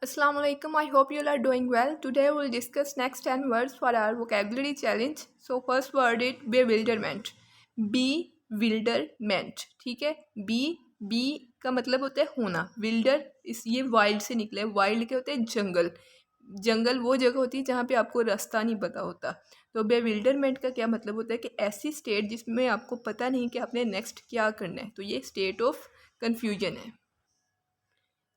Assalamu alaikum. I hope you all are doing well. Today we will discuss next 10 words for our vocabulary challenge. So first word is bewilderment. Bewilderment. ठीक है. B का मतलब होता है होना. विल्डर इस ये वाइल्ड से निकला है. वाइल्ड के होते हैं जंगल. जंगल वो जगह होती है जहाँ पे आपको रास्ता नहीं पता होता. तो बेविल्डरमेंट का क्या मतलब होता है कि ऐसी स्टेट जिसमें आपको पता नहीं कि आपने नेक्स्ट क्या करना है. तो ये स्टेट ऑफ कन्फ्यूजन है.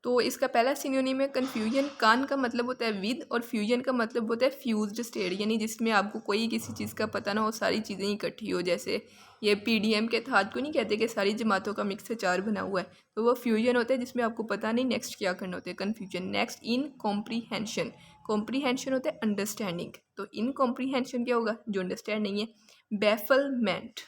तो इसका पहला सिनोनिम है कन्फ्यूजन. कान का मतलब होता है विद और फ्यूजन का मतलब होता है फ्यूज्ड स्टेट, यानी जिसमें आपको कोई किसी चीज़ का पता ना हो, सारी चीज़ें इकट्ठी हो. जैसे ये पीडीएम के तहत को नहीं कहते कि सारी जमातों का मिक्स अचार बना हुआ है, तो वो फ्यूजन होता है जिसमें आपको पता नहीं नेक्स्ट क्या करना होता है. Confusion. Next in comprehension. Comprehension होता है अंडरस्टैंडिंग. तो इन कॉम्प्रीहेंशन क्या होगा? जो अंडरस्टैंड नहीं है. बैफलमेंट.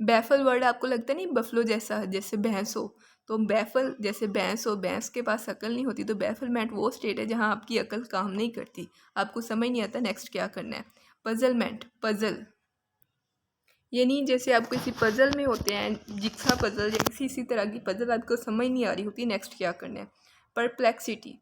बैफल वर्ड आपको लगता है नहीं बफलो जैसा, जैसे भैंस हो. तो बैफल जैसे भैंस हो, भैंस के पास अकल नहीं होती. तो बैफलमेंट वो स्टेट है जहाँ आपकी अकल काम नहीं करती, आपको समझ नहीं आता नेक्स्ट क्या करना है. पजलमेंट. पजल यानी जैसे आप किसी पजल में होते हैं, जिक्सा पजल या किसी इसी तरह की पजल आपको समझ नहीं आ रही होती नेक्स्ट क्या करना है. परप्लेक्सिटी.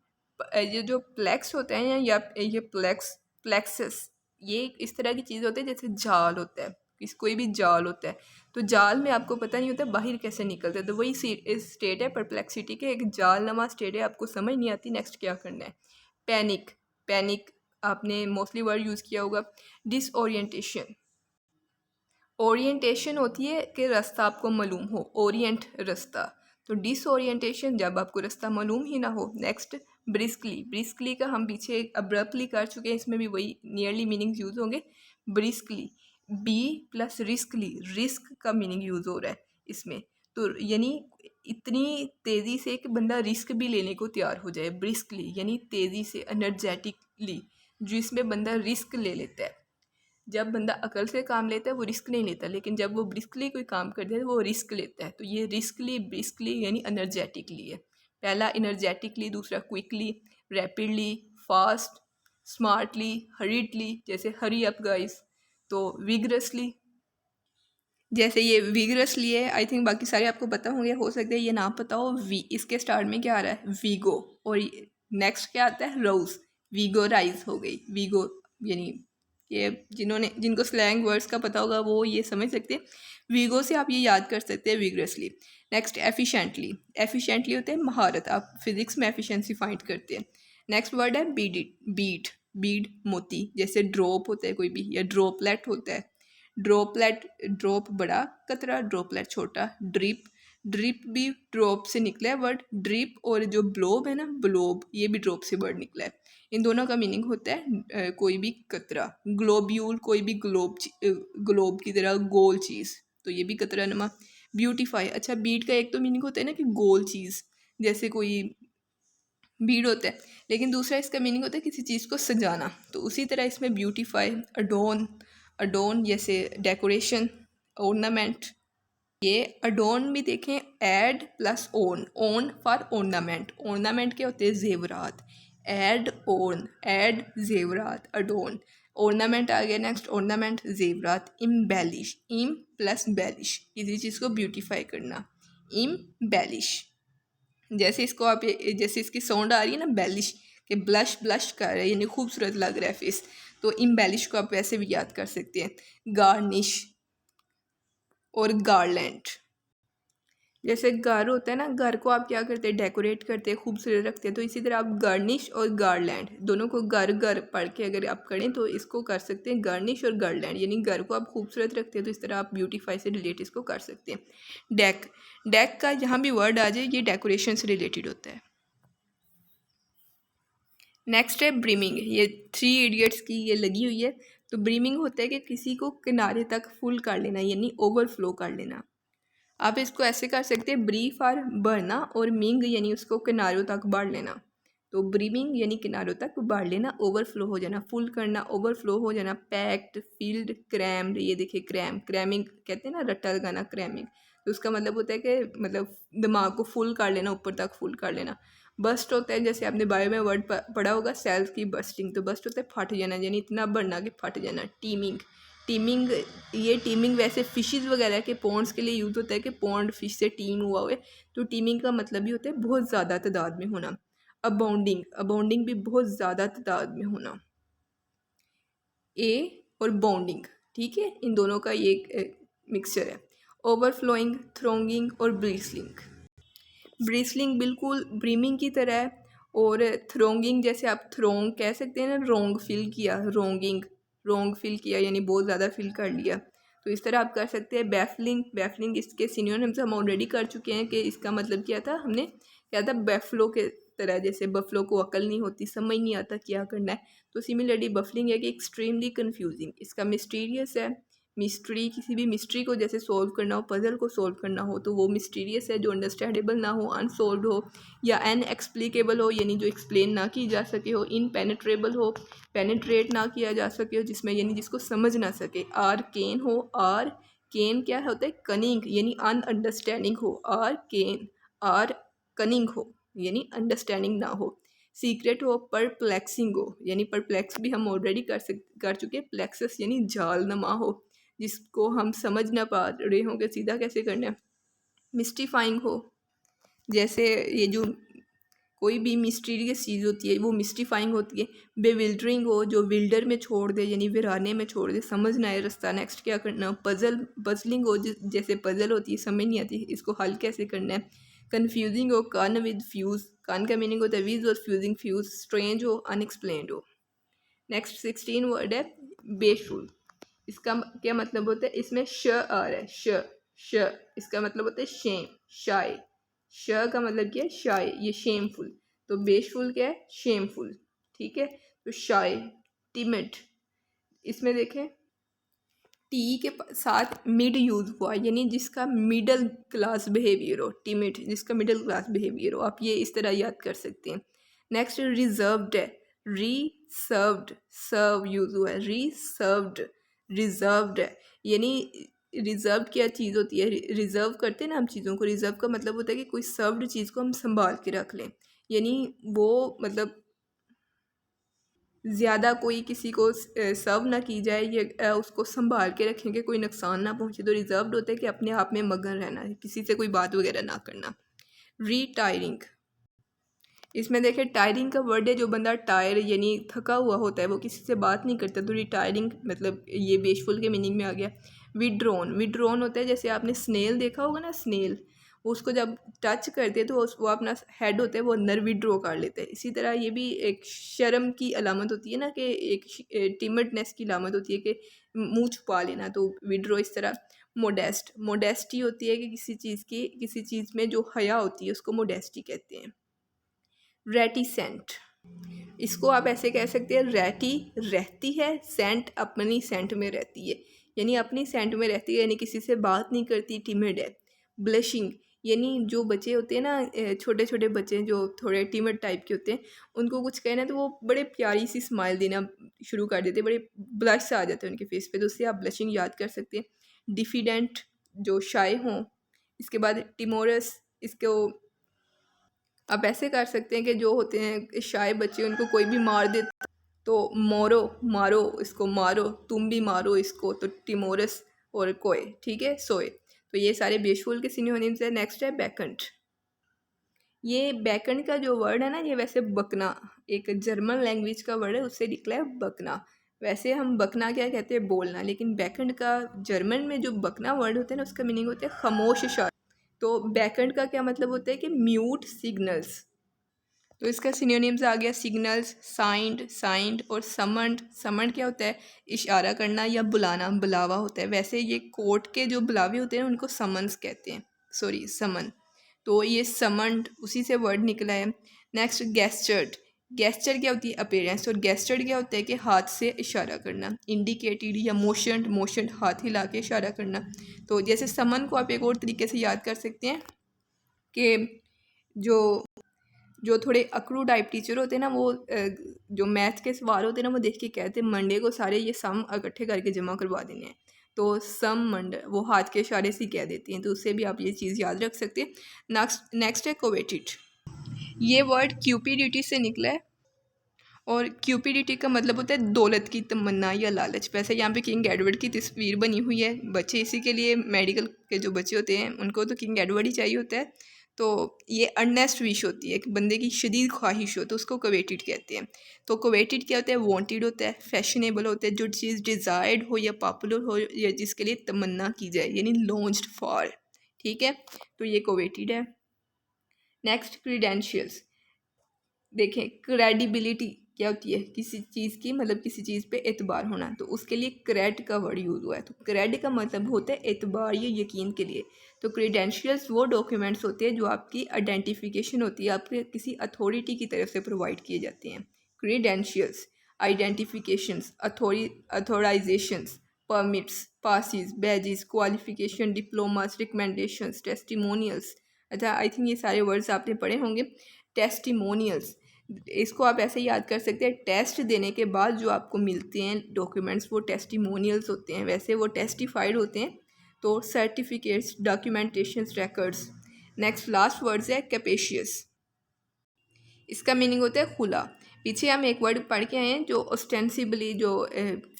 ये जो प्लेक्स होते हैं या ये प्लेक्सस, ये इस तरह की चीज़ होती है जैसे जाल होता है, कोई भी जाल होता है. तो जाल में आपको पता नहीं होता बाहर कैसे निकलते. तो वही स्टेट है परप्लेक्सिटी के, एक जाल नमा स्टेट है, आपको समझ नहीं आती नेक्स्ट क्या करना है. पैनिक. पैनिक आपने मोस्टली वर्ड यूज़ किया होगा. डिसओरिएंटेशन. ओरिएंटेशन होती है कि रास्ता आपको मालूम हो. ओरिएंट रास्ता. तो डिसओरिएंटेशन जब आपको रास्ता मालूम ही ना हो. Next briskly. ब्रिस्कली का हम पीछे अब्रप्टली कर चुके हैं, इसमें भी वही नियरली मीनिंग यूज़ होंगे. Briskly. B plus riskly. Risk का मीनिंग यूज़ हो रहा है इसमें. तो यानी इतनी तेज़ी से कि बंदा रिस्क भी लेने को तैयार हो जाए. ब्रिस्कली यानी तेज़ी से, एनर्जेटिकली, जिसमें बंदा रिस्क ले लेता है. जब बंदा अकल से काम लेता है वो रिस्क नहीं लेता, लेकिन जब वो ब्रिस्कली कोई काम करता है तो वो रिस्क लेता है. तो ये रिस्कली, ब्रिस्कली यानी एनर्जेटिकली है. पहला एनर्जेटिकली, दूसरा क्विकली, रैपिडली, फास्ट, स्मार्टली, हरीडली, जैसे हरी अप गाइस. तो विगरसली. जैसे ये विगरसली है, आई थिंक बाकी सारे आपको पता होंगे, हो सकता है ये ना पता हो. वी इसके स्टार्ट में क्या आ रहा है? वीगो. और नेक्स्ट क्या आता है? रोज. वीगो राइज हो गई. वीगो यानी ये जिनको स्लैंग वर्ड्स का पता होगा वो ये समझ सकते हैं. वीगो से आप ये याद कर सकते हैं विगरसली. Next efficiently. एफिशिएंटली होते हैं महारत, आप फिजिक्स में एफिशिएंसी फाइंड करते हैं. नेक्स्ट वर्ड है बीड. बीड. बीड मोती. जैसे ड्रॉप होता है कोई भी, या ड्रॉपलेट होता है. ड्रॉपलेट, ड्रॉप बड़ा कतरा, ड्रॉपलेट छोटा. ड्रिप. ड्रिप भी ड्रॉप से निकला है वर्ड. ड्रिप और जो ब्लोब है ना, ब्लोब, ये भी ड्रॉप से वर्ड निकला है. इन दोनों का मीनिंग होता है कोई भी कतरा. ग्लोब्यूल कोई भी ग्लोब की तरह गोल चीज़, तो ये भी कतरा नमा. ब्यूटीफाई. अच्छा, बीट का एक तो मीनिंग होता है ना कि गोल चीज़, जैसे कोई बीड होता है, लेकिन दूसरा इसका मीनिंग होता है किसी चीज़ को सजाना. तो उसी तरह इसमें ब्यूटीफाई. अडोन. अडोन जैसे डेकोरेशन, ornament. ये अडोन भी देखें, ad plus orn. Orn for ornament. ornament के होते हैं जेवरात. एड ओन, एड जेवरात, अडोन. ornament आ गया. नेक्स्ट ornament जेवरात. इम्बेलिश. इम प्लस बेलिश, किसी चीज़ को ब्यूटीफाई करना. इम्बेलिश. जैसे इसको आप जैसे इसकी साउंड आ रही है ना बेलिश, कि ब्लश ब्लश कर रहा है यानी खूबसूरत लग रहा है फेस. तो इम्बेलिश को आप वैसे भी याद कर सकते हैं. गार्निश और गार्लैंड. जैसे घर होता है ना, घर को आप क्या करते हैं? डेकोरेट करते हैं, खूबसूरत रखते हैं. तो इसी तरह आप गार्निश और गार्लैंड दोनों को घर घर पढ़ के अगर आप करें तो इसको कर सकते हैं गार्निश और गार्लैंड. यानी घर को आप खूबसूरत रखते हैं, तो इस तरह आप ब्यूटीफाई से रिलेट इसको कर सकते हैं. डेक. डेक का जहाँ भी वर्ड आ जाए ये डेकोरेशन से रिलेटेड होता है. नेक्स्ट है ब्रीमिंग. ये 3 इडियट्स की ये लगी हुई है. तो ब्रीमिंग होता है कि किसी को किनारे तक फुल कर लेना, यानी ओवरफ्लो कर लेना. आप इसको ऐसे कर सकते हैं, ब्री फॉर भरना, और मिंग यानी उसको किनारों तक बढ़ लेना. तो ब्रीमिंग यानी किनारों तक बढ़ लेना, ओवरफ्लो हो जाना, फुल करना, ओवरफ्लो हो जाना. Packed, field, crammed. ये देखिए क्रैम, क्रैमिंग कहते हैं ना, रट्टा लगाना, क्रैमिंग. तो उसका मतलब होता है कि मतलब दिमाग को फुल कर लेना, ऊपर तक फुल कर लेना. बस्ट होता है, जैसे आपने बायो में वर्ड पढ़ा होगा, सेल्स की बस्टिंग. तो बस्ट होता है फट जाना, यानी इतना बढ़ना कि फट जाना. टीमिंग. टीमिंग, ये टीमिंग वैसे फिशेस वगैरह के पॉन्ड्स के लिए यूज़ होता है कि पॉन्ड फिश से टीम हुआ हुआ है, तो टीमिंग का मतलब ही होता है बहुत ज़्यादा तादाद में होना। अबाउंडिंग, अबाउंडिंग भी बहुत ज़्यादा तादाद में होना। ए और बाउंडिंग, ठीक है, इन दोनों का ये मिक्सचर है। ओवरफ्लोइंग, थ्रोंगिंग और ब्रीसलिंग। ब्रीसलिंग बिल्कुल ब्रीमिंग की तरह है, और थ्रोंगिंग जैसे आप थ्रोंग कह सकते हैं ना, रोंग फिल किया, रोंगिंग, रोंग फिल किया यानी बहुत ज़्यादा फिल कर लिया, तो इस तरह आप कर सकते हैं। बैफलिंग, बैफलिंग इसके सिनोनिम्स हम ऑलरेडी कर चुके हैं कि इसका मतलब क्या था, हमने क्या था, बैफलो के तरह, जैसे बफलो को अकल नहीं होती, समझ नहीं आता क्या करना है, तो सिमिलरली बफलिंग है कि एक्सट्रीमली कन्फ्यूजिंग, इसका मिस्टीरियस है। मिस्ट्री, किसी भी मिस्ट्री को जैसे सॉल्व करना हो, पजल को सॉल्व करना हो, तो वो मिस्टीरियस है, जो अंडरस्टैंडेबल ना हो, अनसॉल्व हो, या अनएक्सप्लिकेबल हो यानी जो एक्सप्लेन ना की जा सके हो, इनपेनेट्रेबल हो, पेनेट्रेट ना किया जा सके हो, जिसमें यानी जिसको समझ ना सके। आर्केन हो, आर केन क्या होता है, कनिंग यानी अनअंडरस्टैंडिंग हो, आर केन, आर कनिंग हो यानी अंडरस्टैंडिंग ना हो। सीक्रेट हो, परप्लेक्सिंग हो यानी परप्लेक्स भी हम ऑलरेडी कर चुके हैं, प्लेक्सस यानी जाल नमा हो, जिसको हम समझ ना पा रहे हों कि सीधा कैसे करना है। मिस्टीफाइंग हो, जैसे ये जो कोई भी मिस्टीरियस चीज़ होती है वो मिस्टीफाइंग होती है। बेविल्डरिंग हो, जो विल्डर में छोड़ दे यानी वीराने में छोड़ दे, समझ ना आए रास्ता नेक्स्ट क्या करना। पजल, पजलिंग हो, जैसे पजल होती है समझ नहीं आती इसको हल कैसे करना है। कन्फ्यूजिंग हो, कन विद फ्यूज़, कन का मीनिंग होता है विज और फ्यूजिंग फ्यूज़। स्ट्रेंज हो, अनएक्सप्लेन्ड हो। नेक्स्ट 16 वर्ड है बेशुल। इसका क्या मतलब होता है, इसमें श आ रहा है, श, श, इसका मतलब होता है शेम, शाय। श का मतलब क्या है, शाय, ये शेमफुल, तो बेशफुल क्या है, शेमफुल, ठीक है। तो शाय, टिमिड, इसमें देखें टी के साथ मिड यूज़ हुआ यानी जिसका मिडल क्लास बिहेवियर हो, टिमिड जिसका मिडल क्लास बिहेवियर हो, आप ये इस तरह याद कर सकते हैं। नेक्स्ट रिजर्व्ड है, रिसर्व्ड, सर्व यूज़ हुआ है, रिसर्व्ड, रिजर्व्ड है यानी रिजर्व क्या चीज़ होती है, रिजर्व करते हैं ना हम चीज़ों को, रिजर्व का मतलब होता है कि कोई सर्व्ड चीज़ को हम संभाल के रख लें, यानी वो मतलब ज़्यादा कोई किसी को सर्व ना की जाए, ये उसको संभाल के रखेंगे, कोई नुकसान ना पहुँचे, तो रिजर्व्ड होता है कि अपने आप में मगन रहना है, किसी से कोई बात वगैरह ना करना। रीटायरिंग, इसमें देखें टायरिंग का वर्ड है, जो बंदा टायर यानी थका हुआ होता है वो किसी से बात नहीं करता, तो रिटायरिंग मतलब ये बेशफुल के मीनिंग में आ गया। विड्रॉन, विड्रॉन होता है जैसे आपने स्नेल देखा होगा ना, स्नेल, उसको जब टच करते हैं तो वो अपना हेड होता है वो अंदर विड्रॉ कर लेते हैं। इसी तरह ये भी एक शर्म की अलामत होती है ना, कि एक टिमडनेस की अलामत होती है कि मुंह छुपा लेना, तो विड्रॉ इस तरह। मोडेस्ट, मोडेस्टी होती है कि किसी चीज़ की, किसी चीज़ में जो हया होती है उसको मोडेस्टी कहते हैं। रेटिसेंट, इसको आप ऐसे कह सकते हैं, रेटी रहती है, सेंट अपनी सेंट में रहती है यानी अपनी सेंट में रहती है यानी किसी से बात नहीं करती, टिमिड है। ब्लशिंग, यानी जो बच्चे होते हैं ना, छोटे छोटे बच्चे जो थोड़े टिमिड टाइप के होते हैं, उनको कुछ कहना तो वो बड़े प्यारी सी स्माइल देना शुरू कर देते हैं, बड़े ब्लश आ जाते हैं उनके फेस पे, तो उससे आप ब्लशिंग याद कर सकते हैं। डिफिडेंट, जो शाय हों। इसके बाद टिमोरस, इसको आप ऐसे कर सकते हैं कि जो होते हैं शाय बच्चे, उनको कोई भी मार दे तो मोरो, मारो इसको, मारो तुम भी मारो इसको, तो टिमोरस और कोय, ठीक है, सोए। तो ये सारे बेशफुल के सिनोनिम्स है। नेक्स्ट है बैकेंट। ये बैकेंट का जो वर्ड है ना, ये वैसे बकना, एक जर्मन लैंग्वेज का वर्ड है, उससे निकला है बकना। वैसे हम बकना क्या कहते हैं, बोलना, लेकिन बैकेंट का जर्मन में जो बकना वर्ड होता है ना, उसका मीनिंग होता है खामोश शायर। तो बैकेंट का क्या मतलब होता है कि म्यूट सिग्नल्स, तो इसका सिनोनिम्स आ गया सिग्नल्स, साइंड, साइंड और समन्ड। समन्ड क्या होता है, इशारा करना या बुलाना, बुलावा होता है। वैसे ये कोर्ट के जो बुलावे होते हैं उनको समन्स कहते हैं, सॉरी समन, तो ये समन्ड उसी से वर्ड निकला है। नेक्स्ट गेस्चर्ड, गेस्चर क्या होती है, अपेयरेंस, और गेस्चर्ड क्या होता है कि हाथ से इशारा करना, इंडिकेटेड या मोशन, मोशन हाथ हिला के इशारा करना। तो जैसे समन को आप एक और तरीके से याद कर सकते हैं कि जो जो थोड़े अकड़ू टाइप टीचर होते हैं ना, वो जो मैथ के सवाल होते हैं ना, वो देख के कहते हैं मंडे को सारे ये सम इकट्ठे करके जमा करवा देने हैं, तो सम मंड वो हाथ के इशारे से कह देती हैं, तो उससे भी आप ये चीज़ याद रख सकते हैं। नेक्स्ट है कोवेटिड, ये वर्ड क्यूपिडिटी से निकला है, और क्यूपिडिटी का मतलब होता है दौलत की तमन्ना या लालच। वैसे यहाँ पे किंग एडवर्ड की तस्वीर बनी हुई है। बच्चे इसी के लिए, मेडिकल के जो बच्चे होते हैं उनको तो किंग एडवर्ड ही चाहिए होता है। तो ये अर्नेस्ट विश होती है कि बंदे की शदीद ख्वाहिश हो, तो उसको कोवेटेड कहते हैं। तो कोवेटेड क्या होता है? वांटेड होता है, फैशनेबल होता है, जो चीज़ डिज़ायर्ड हो या पॉपुलर हो या जिसके लिए तमन्ना की जाए, यानी लॉन्च्ड फॉर। ठीक है, तो ये कोवेटेड है। Next, credentials. देखें, क्रेडिबिलिटी क्या होती है? किसी चीज़ की, मतलब किसी चीज़ पे एतबार होना, तो उसके लिए क्रेड का वर्ड यूज़ हुआ है। तो क्रेड का मतलब होता है एतबार या यकीन के लिए। तो क्रीडेंशियल्स वो डॉक्यूमेंट्स होते हैं जो आपकी आइडेंटिफिकेशन होती है, आपके किसी अथॉरिटी की तरफ से प्रोवाइड किए जाते हैं। Credentials, identifications, authorisations, permits, passes, badges, qualification, diplomas, recommendations, testimonials. अच्छा, आई थिंक ये सारे वर्ड्स आपने पढ़े होंगे। टेस्टिमोनियल्स, इसको आप ऐसे याद कर सकते हैं, टेस्ट देने के बाद जो आपको मिलते हैं डॉक्यूमेंट्स वो टेस्टिमोनियल्स होते हैं। वैसे वो टेस्टिफाइड होते हैं। तो certificates, documentations, records. Next last words है कैपेशियस। इसका मीनिंग होता है खुला। पीछे हम एक वर्ड पढ़ के आए हैं जो ऑस्टेंसिबली, जो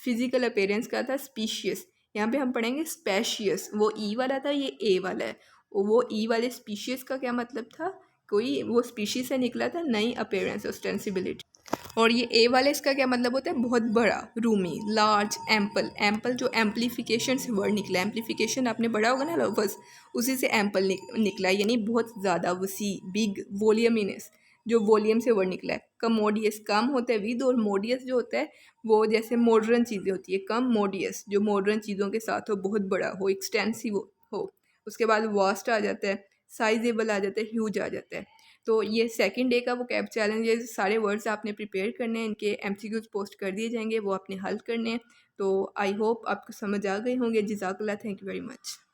फिजिकल अपीयरेंस का था, स्पीशियस। यहाँ पे हम पढ़ेंगे स्पेशियस। वो ई वाला था, ये ए वाला है। वो ई वाले स्पीशियस का क्या मतलब था? कोई वो स्पीशीज से निकला था, नई अपीयरेंस, ऑस्टेंसिबिलिटी। और ये ए वाले, इसका क्या मतलब होता है? बहुत बड़ा, रूमी, लार्ज, एम्पल। एम्पल जो एम्पलीफिकेशन से वर्ड निकला, एम्पलीफिकेशन आपने पढ़ा होगा ना लफ्ज़, उसी से एम्पल निकला, यानी बहुत ज़्यादा, वसी, बिग, वॉल्यूमिनस, जो वॉल्यूम से वर्ड निकला है। कमोडियस, कम होता है विद, और मोडियस जो होता है वो जैसे मॉडर्न चीज़ें होती है। कम मोडियस, जो मॉडर्न चीज़ों के साथ हो, बहुत बड़ा हो, एक्सटेंसिव हो। उसके बाद वास्ट आ जाता है, साइजेबल आ जाता है, ह्यूज आ जाता है। तो ये सेकंड डे का वो कैब चैलेंज है। सारे वर्ड्स आपने प्रिपेयर करने हैं, इनके एमसीक्यूज पोस्ट कर दिए जाएंगे, वो आपने हल करने हैं। तो आई होप आपको समझ आ गए होंगे। जज़ाकल्लाह, थैंक यू वेरी मच।